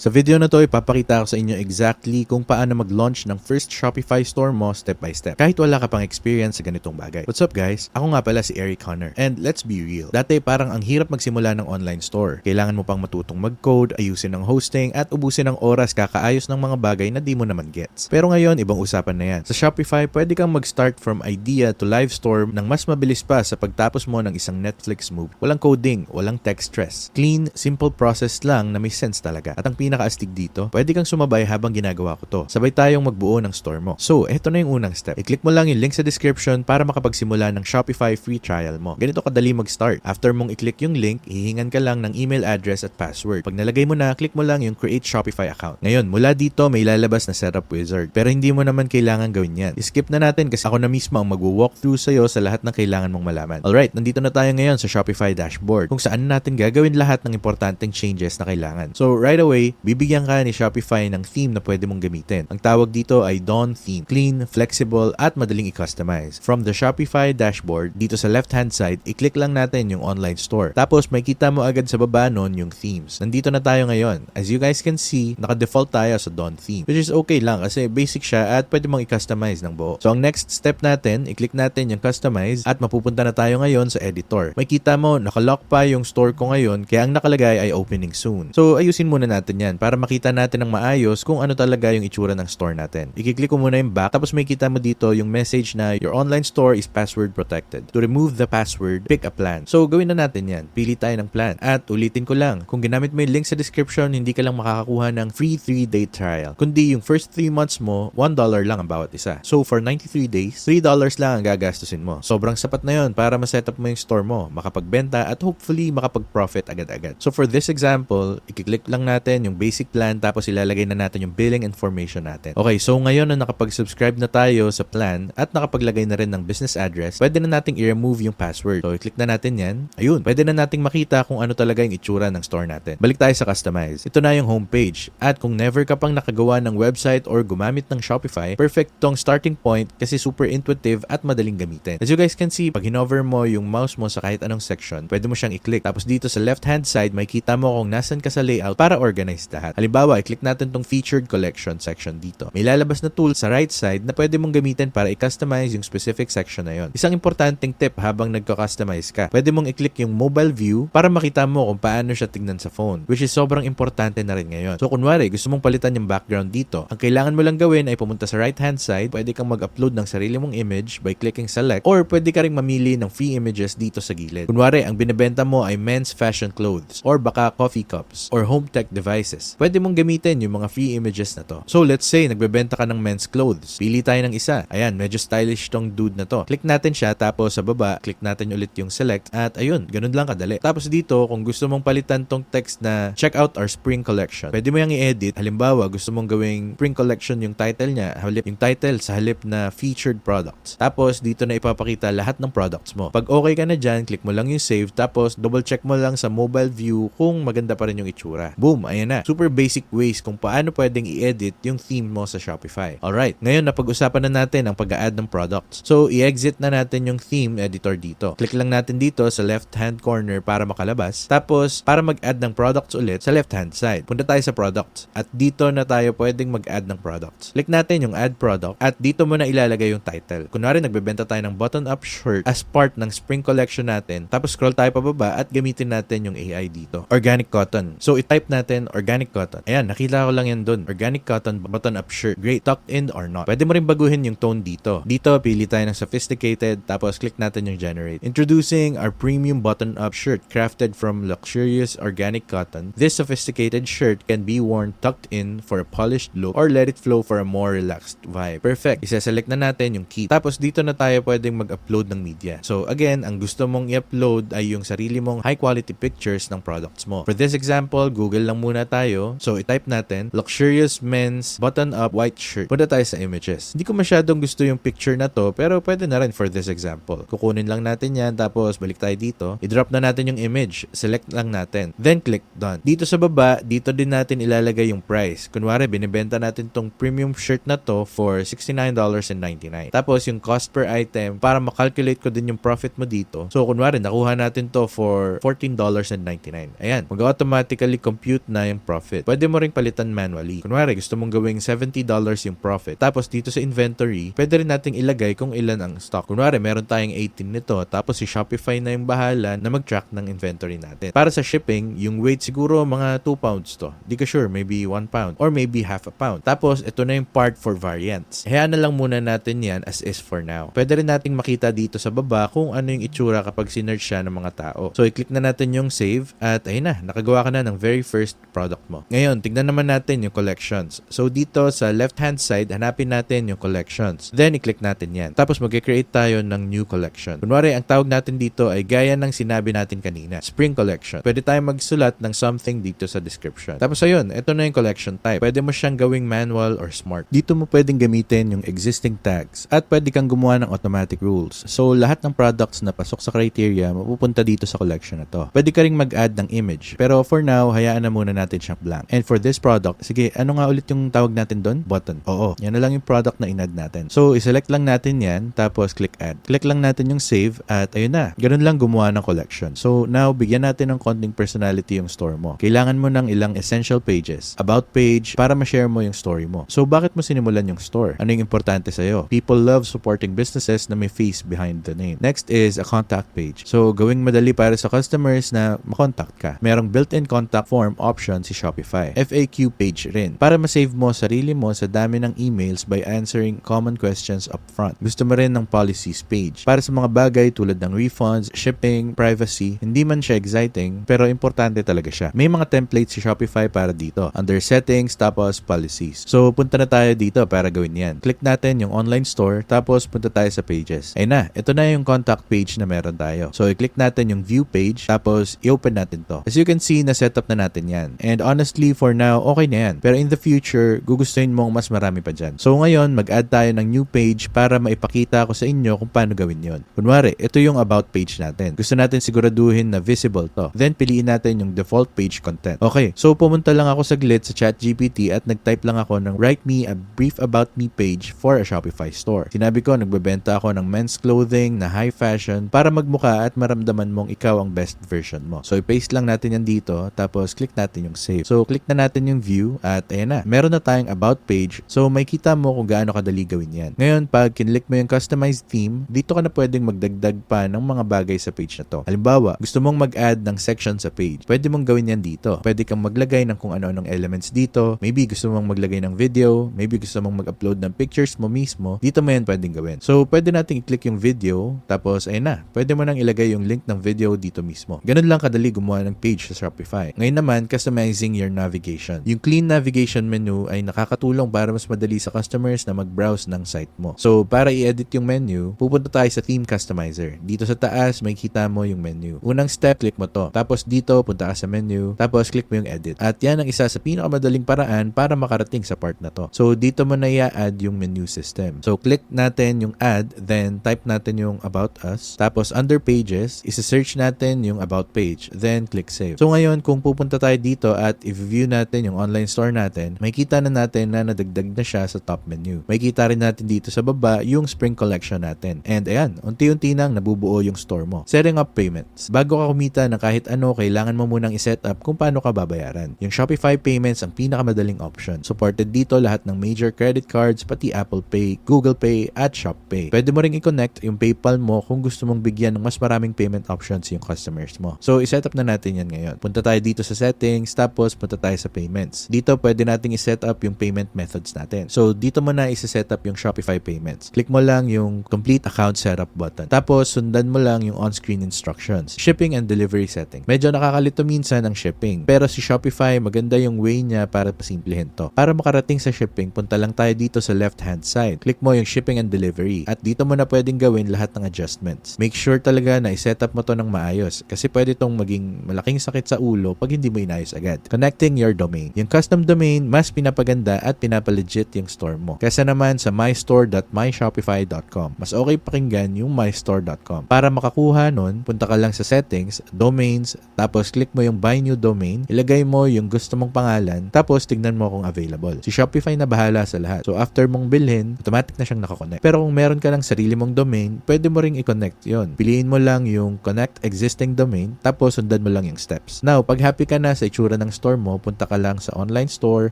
Sa video na to, ipapakita ko sa inyo exactly kung paano mag-launch ng first Shopify store mo step by step. Kahit wala ka pang experience sa ganitong bagay. What's up guys? Ako nga pala si Eric Connor. And let's be real. Dati parang ang hirap magsimula ng online store. Kailangan mo pang matutong mag-code, ayusin ang hosting, at ubusin ng oras kakaayos ng mga bagay na di mo naman gets. Pero ngayon, ibang usapan na yan. Sa Shopify, pwede kang mag-start from idea to live store ng mas mabilis pa sa pagtapos mo ng isang Netflix move. Walang coding, walang tech stress. Clean, simple process lang na may sense talaga. At ang pinaka-astig dito, pwede kang sumabay habang ginagawa ko to. Sabay tayong magbuo ng store mo. So, eto na yung unang step. I-click mo lang yung link sa description para makapagsimula ng Shopify free trial mo. Ganito kadali mag-start. After mong i-click yung link, hihingan ka lang ng email address at password. Pag nalagay mo na, click mo lang yung create Shopify account. Ngayon, mula dito may lalabas na setup wizard. Pero hindi mo naman kailangan gawin yan. I-skip na natin kasi ako na mismo ang mag-walkthrough sa'yo sa lahat ng kailangan mong malaman. Alright, nandito na tayo ngayon sa Shopify dashboard kung saan natin gagawin lahat ng importanteng changes na kailangan. So, right away, bibigyan ka ni Shopify ng theme na pwede mong gamitin. Ang tawag dito ay Dawn theme. Clean, flexible, at madaling i-customize. From the Shopify dashboard, dito sa left-hand side, i-click lang natin yung online store. Tapos, may kita mo agad sa baba nun yung themes. Nandito na tayo ngayon. As you guys can see, naka-default tayo sa Dawn theme. Which is okay lang kasi basic siya at pwede mong i-customize ng buo. So, ang next step natin, i-click natin yung customize at mapupunta na tayo ngayon sa editor. May kita mo, nakalock pa yung store ko ngayon kaya ang nakalagay ay opening soon. So, ayusin muna natin yan para makita natin ng maayos kung ano talaga yung itsura ng store natin. I-click ko muna yung back tapos may kita mo dito yung message na your online store is password protected. To remove the password, pick a plan. So, gawin na natin yan. Pili tayo ng plan. At ulitin ko lang, kung ginamit mo yung link sa description, hindi ka lang makakakuha ng free 3-day trial. Kundi yung first 3 months mo, $1 lang ang bawat isa. So, for 93 days, $3 lang ang gagastusin mo. Sobrang sapat na yon para ma-setup mo yung store mo, makapagbenta at hopefully makapag-profit agad-agad. So, for this example, i-click lang natin yung basic plan tapos ilalagay na natin yung billing information natin. Okay, so ngayon na nakapag-subscribe na tayo sa plan at nakapaglagay na rin ng business address, pwede na nating i-remove yung password. So, i-click na natin yan. Ayun, pwede na nating makita kung ano talaga yung itsura ng store natin. Balik tayo sa customize. Ito na yung homepage. At kung never ka pang nakagawa ng website or gumamit ng Shopify, perfect tong starting point kasi super intuitive at madaling gamitin. As you guys can see, pag hinover mo yung mouse mo sa kahit anong section, pwede mo siyang i-click. Tapos dito sa left-hand side, may kita mo kung nasan ka sa layout para organize lahat. Halimbawa, i-click natin tong featured collection section dito. May lalabas na tool sa right side na pwede mong gamitin para i-customize yung specific section na yon. Isang importanteng tip habang nagko-customize ka, pwede mong i-click yung mobile view para makita mo kung paano siya tignan sa phone, which is sobrang importante na rin ngayon. So, kunwari, gusto mong palitan yung background dito. Ang kailangan mo lang gawin ay pumunta sa right-hand side, pwede kang mag-upload ng sarili mong image by clicking select, or pwede ka ring mamili ng free images dito sa gilid. Kunwari, ang binibenta mo ay men's fashion clothes, or baka coffee cups, or home tech devices. Pwede mong gamitin yung mga free images na to. So, let's say, nagbebenta ka ng men's clothes. Pili tayo ng isa. Ayan, medyo stylish tong dude na to. Click natin siya, tapos sa baba, click natin ulit yung select, at ayun, ganun lang kadali. Tapos dito, kung gusto mong palitan tong text na check out our spring collection, pwede mo yung i-edit. Halimbawa, gusto mong gawing spring collection yung title niya, yung title sa halip na featured products. Tapos, dito na ipapakita lahat ng products mo. Pag okay ka na dyan, click mo lang yung save, tapos double check mo lang sa mobile view kung maganda pa rin yung itsura. Boom, ayan na. Super basic ways kung paano pwedeng i-edit yung theme mo sa Shopify. Alright, ngayon napag-usapan na natin ang pag-a-add ng products. So, i-exit na natin yung theme editor dito. Click lang natin dito sa left-hand corner para makalabas. Tapos, para mag-add ng products ulit sa left-hand side. Punta tayo sa products. At dito na tayo pwedeng mag-add ng products. Click natin yung add product at dito mo na ilalagay yung title. Kunwari, nagbebenta tayo ng button-up shirt as part ng spring collection natin. Tapos, scroll tayo pababa at gamitin natin yung AI dito. Organic cotton. So, i-type natin organic cotton. Ayan, nakita ko lang yan dun. Organic cotton button-up shirt. Great. Tucked in or not. Pwede mo rin baguhin yung tone dito. Dito, pili tayo ng sophisticated. Tapos, click natin yung generate. Introducing our premium button-up shirt crafted from luxurious organic cotton. This sophisticated shirt can be worn tucked in for a polished look or let it flow for a more relaxed vibe. Perfect. Isa-select na natin yung keep. Tapos, dito na tayo pwedeng mag-upload ng media. So, again, ang gusto mong i-upload ay yung sarili mong high-quality pictures ng products mo. For this example, Google lang muna tayo. So, i-type natin, luxurious men's button-up white shirt. Punta tayo sa images. Hindi ko masyadong gusto yung picture na to, pero pwede na rin for this example. Kukunin lang natin yan, tapos balik tayo dito. I-drop na natin yung image. Select lang natin. Then, click done. Dito sa baba, dito din natin ilalagay yung price. Kunwari, binibenta natin tong premium shirt na to for $69.99. Tapos, yung cost per item, para makalculate ko din yung profit mo dito. So, kunwari, nakuha natin to for $14.99. Ayan, mag-automatically compute na yung profit. Pwede mo ring palitan manually. Kunwari, gusto mong gawing $70 yung profit. Tapos dito sa inventory, pwede rin nating ilagay kung ilan ang stock. Kunwari, meron tayong 18 nito. Tapos si Shopify na yung bahala na mag-track ng inventory natin. Para sa shipping, yung weight siguro mga 2 pounds to. Di ka sure, maybe 1 pound or maybe half a pound. Tapos, ito na yung part for variants. Hayaan na lang muna natin yan as is for now. Pwede rin nating makita dito sa baba kung ano yung itsura kapag sinerch siya ng mga tao. So, i-click na natin yung save at ayun na, nakagawa ka na ng very first product mo. Ngayon, tignan naman natin yung collections. So, dito sa left-hand side, hanapin natin yung collections. Then, i-click natin yan. Tapos, mag-create tayo ng new collection. Kunwari, ang tawag natin dito ay gaya ng sinabi natin kanina, Spring Collection. Pwede tayong magsulat ng something dito sa description. Tapos, ayun, ito na yung collection type. Pwede mo siyang gawing manual or smart. Dito mo pwedeng gamitin yung existing tags at pwede kang gumawa ng automatic rules. So, lahat ng products na pasok sa criteria, mapupunta dito sa collection na to. Pwede ka ring mag-add ng image. Pero for now, hayaan na muna natin siyang blank. And for this product, sige, ano nga ulit yung tawag natin doon? Button. Oo, yan na lang yung product na in-add natin. So, iselect lang natin yan, tapos click add. Click lang natin yung save at ayun na. Ganun lang gumawa ng collection. So, now, bigyan natin ng konting personality yung store mo. Kailangan mo ng ilang essential pages, about page, para ma-share mo yung story mo. So, bakit mo sinimulan yung store? Ano yung importante sa'yo? People love supporting businesses na may face behind the name. Next is a contact page. So, gawing madali para sa customers na makontact ka. Merong built-in contact form option si Shopify. FAQ page rin. Para ma-save mo sarili mo sa dami ng emails by answering common questions up front. Gusto mo rin ng policies page. Para sa mga bagay tulad ng refunds, shipping, privacy, hindi man siya exciting, pero importante talaga siya. May mga templates si Shopify para dito. Under settings, tapos policies. So, punta na tayo dito para gawin yan. Click natin yung online store, tapos punta tayo sa pages. Ayun na, ito na yung contact page na meron tayo. So, i-click natin yung view page, tapos i-open natin to. As you can see, na-setup na natin yan. And honestly, for now, okay na yan. Pero in the future, gugustuhin mong mas marami pa dyan. So, ngayon, mag-add tayo ng new page para maipakita ko sa inyo kung paano gawin yon. Kunwari, ito yung about page natin. Gusto natin siguraduhin na visible to. Then, piliin natin yung default page content. Okay, so pumunta lang ako saglit sa ChatGPT at nag-type lang ako ng write me a brief about me page for a Shopify store. Sinabi ko, nagbebenta ako ng men's clothing na high fashion para magmukha at maramdaman mong ikaw ang best version mo. So, i-paste lang natin yan dito, tapos click natin yung save. So, click na natin yung view at ayan na. Meron na tayong about page. So, may kita mo kung gaano kadali gawin yan. Ngayon, pag kinlik mo yung customized theme, dito ka na pwedeng magdagdag pa ng mga bagay sa page na to. Halimbawa, gusto mong mag-add ng section sa page. Pwede mong gawin yan dito. Pwede kang maglagay ng kung ano-anong elements dito. Maybe gusto mong maglagay ng video. Maybe gusto mong mag-upload ng pictures mo mismo. Dito mo yan pwedeng gawin. So, pwede nating i-click yung video. Tapos, ayun na. Pwede mo nang ilagay yung link ng video dito mismo. Ganun lang kadali gumawa ng page sa Shopify. Ngayon naman, customizing your navigation. Yung clean navigation menu ay nakakatulong para mas madali sa customers na mag-browse ng site mo. So, para i-edit yung menu, pupunta tayo sa theme customizer. Dito sa taas, may kita mo yung menu. Unang step, click mo to. Tapos dito, punta ka sa menu. Tapos, click mo yung edit. At yan ang isa sa pinakamadaling paraan para makarating sa part na to. So, dito mo na i-add yung menu system. So, click natin yung add, then type natin yung about us. Tapos, under pages, isa-search natin yung about page. Then, click save. So, ngayon, kung pupunta tayo dito at i-view natin yung online store natin, may kita na natin na nadagdag na siya sa top menu. May kita rin natin dito sa baba yung spring collection natin. And ayan, unti-unti nang nabubuo yung store mo. Setting up payments. Bago ka kumita ng kahit ano, kailangan mo munang i-set up kung paano ka babayaran. Yung Shopify payments ang pinakamadaling option. Supported dito lahat ng major credit cards, pati Apple Pay, Google Pay, at ShopPay. Pwede mo ring i-connect yung PayPal mo kung gusto mong bigyan ng mas maraming payment options yung customers mo. So, i-set up na natin yan ngayon. Punta tayo dito sa settings, tapos punta tayo sa payments. Dito, pwede nating i-set up yung payment methods natin. So, dito mo na i-set up yung Shopify payments. Click mo lang yung complete account setup button. Tapos, sundan mo lang yung on-screen instructions. Shipping and delivery setting. Medyo nakakalito minsan ang shipping. Pero si Shopify, maganda yung way niya para pasimplehin to. Para makarating sa shipping, punta lang tayo dito sa left-hand side. Click mo yung shipping and delivery. At dito mo na pwedeng gawin lahat ng adjustments. Make sure talaga na i-set up mo to ng maayos. Kasi pwede tong maging malaking sakit sa ulo pag hindi mo inayos agad. Connecting your domain. Yung custom domain, mas pinapaganda at pinapalegit yung store mo. Kesa naman sa mystore.myshopify.com. Mas okay pakinggan yung mystore.com. Para makakuha nun, punta ka lang sa settings, domains, tapos click mo yung buy new domain, ilagay mo yung gusto mong pangalan, tapos tignan mo kung available. Si Shopify na bahala sa lahat. So after mong bilhin, automatic na siyang nakakonect. Pero kung meron ka ng sarili mong domain, pwede mo ring i-connect yon. Piliin mo lang yung connect existing domain, tapos sundan mo lang yung steps. Now, pag happy ka na sa itsura ng ang store mo, punta ka lang sa online store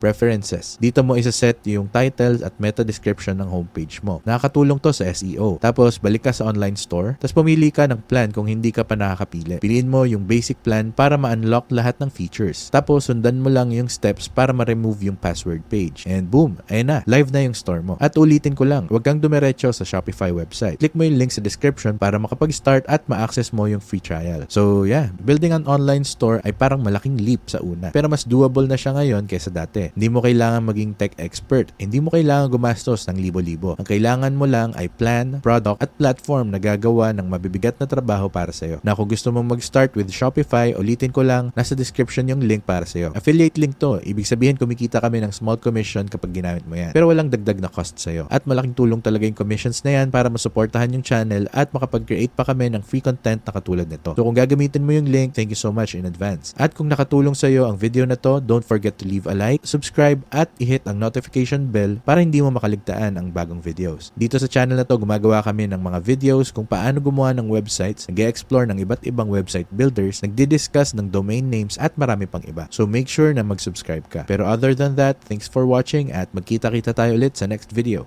preferences. Dito mo isa-set yung titles at meta description ng homepage mo. Nakakatulong to sa SEO. Tapos balik ka sa online store, tapos pumili ka ng plan kung hindi ka pa nakakapili. Piliin mo yung basic plan para ma-unlock lahat ng features. Tapos sundan mo lang yung steps para ma-remove yung password page. And boom, ayun na, live na yung store mo. At ulitin ko lang, huwag kang dumiretso sa Shopify website. Click mo yung link sa description para makapag-start at ma-access mo yung free trial. So yeah, building an online store ay parang malaking leap sa una. Pero mas doable na siya ngayon kaysa dati. Hindi mo kailangan maging tech expert. Hindi mo kailangan gumastos ng libo-libo. Ang kailangan mo lang ay plan, product at platform na gagawa ng mabibigat na trabaho para sa'yo. Na kung gusto mong mag-start with Shopify, ulitin ko lang, nasa description yung link para sa'yo. Affiliate link to. Ibig sabihin kumikita kami ng small commission kapag ginamit mo yan. Pero walang dagdag na cost sa'yo. At malaking tulong talaga yung commissions na yan para masuportahan yung channel at makapag-create pa kami ng free content na katulad nito. So kung gagamitin mo yung link, thank you so much in advance. At kung nakatulong sa'yo ang video na to, don't forget to leave a like, subscribe at i-hit ang notification bell para hindi mo makaligtaan ang bagong videos. Dito sa channel na to, gumagawa kami ng mga videos kung paano gumawa ng websites, nag-explore ng iba't ibang website builders, nagdi-discuss ng domain names at marami pang iba. So make sure na mag-subscribe ka. Pero other than that, thanks for watching at magkita-kita tayo ulit sa next video.